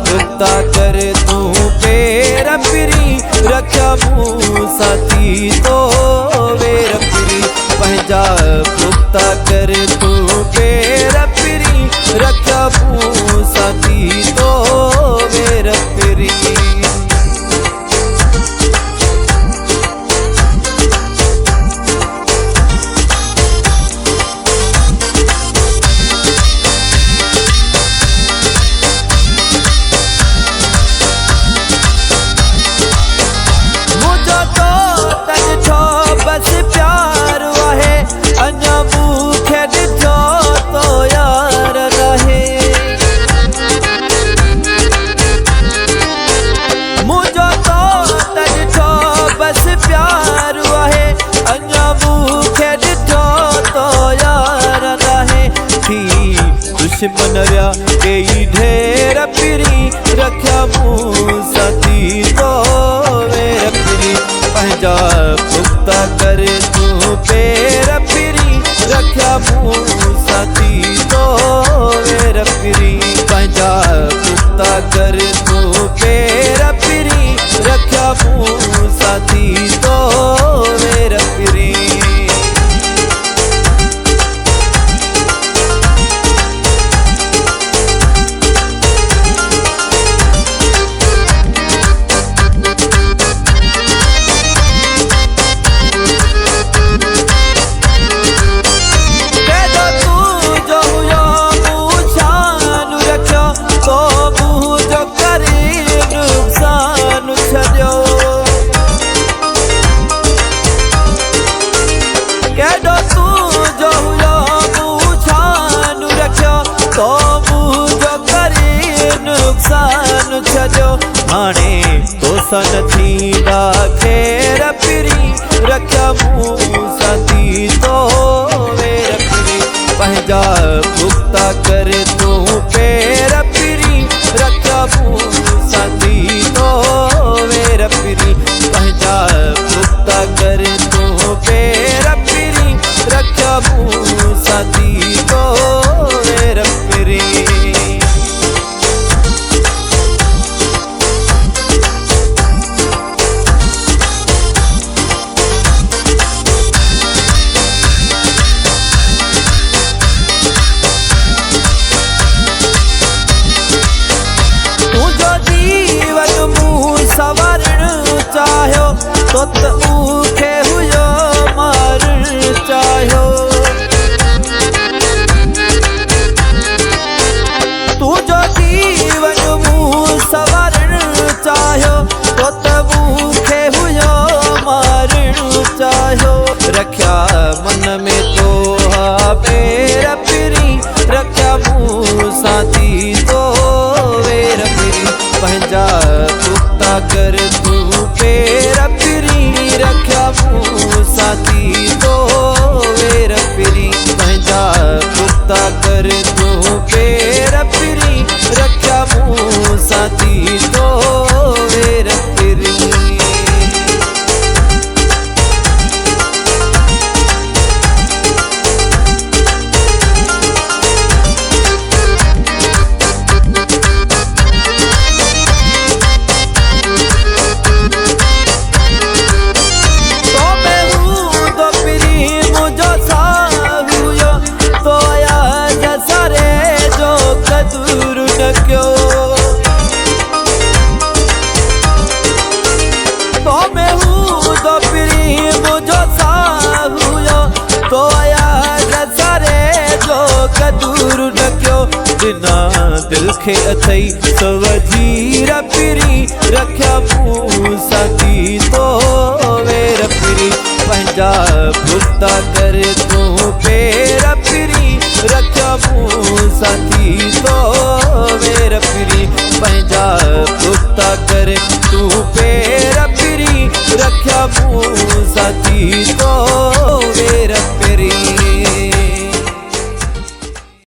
पुख्ता कर तू पेर पिरी रख्या मुँह साथी तो वेर पिरी पंहिंजा पुख्ता कर तू पेर पिरी रख्या मुँह साथी तो वेर पिरी। दुश्मन व्या कई ढेर पिरी रख्या मुँह साथी तो वेर पिरी पंहिंजा पुख्ता कर तू पेर पिरी रख्या मुँह साथी तो वेर पिरी पंहिंजा पुख्ता कर तू पेर पिरी रख्या मुँह साथी तो वेर पिरी। हाणे तोसन थींदा खेर पिरी रख्या मुँह साथी तो वेर पिरी पंहिंजा पुख्ता कर तू पेर पिरी रख्या मुँह साथी तो वेर पिरी पंहिंजा पुख्ता कर तू पेर पिरी रख्या मुँह साथी तो वेर पिरी। तो ऊखे हुयो मारण चाहियो तू जो जीवन मुँह सवारण चाहियो तो ऊखे हुयो मारण चाहियो रख्या मन में तो पेर पिरी रख्या मुँह साथी तो वेर पिरी पंहिंजा पुख्ता कर तू पेर पिरी रख्या मुँह साथी तो वेर पिरी पंहिंजा पुख्ता कर तू पेर पिरी रख्या मुँह साथी तो वेर पिरी। बिना दिल खे अथई सवजीर पिरी रख्या मुँह साथी तो वेर पिरी पंहिंजा पुख्ता कर तू पेर पिरी रख्या मुँह साथी तो वेर पिरी पंहिंजा पुख्ता कर तू पेर पिरी रख्या मुँह साथी तो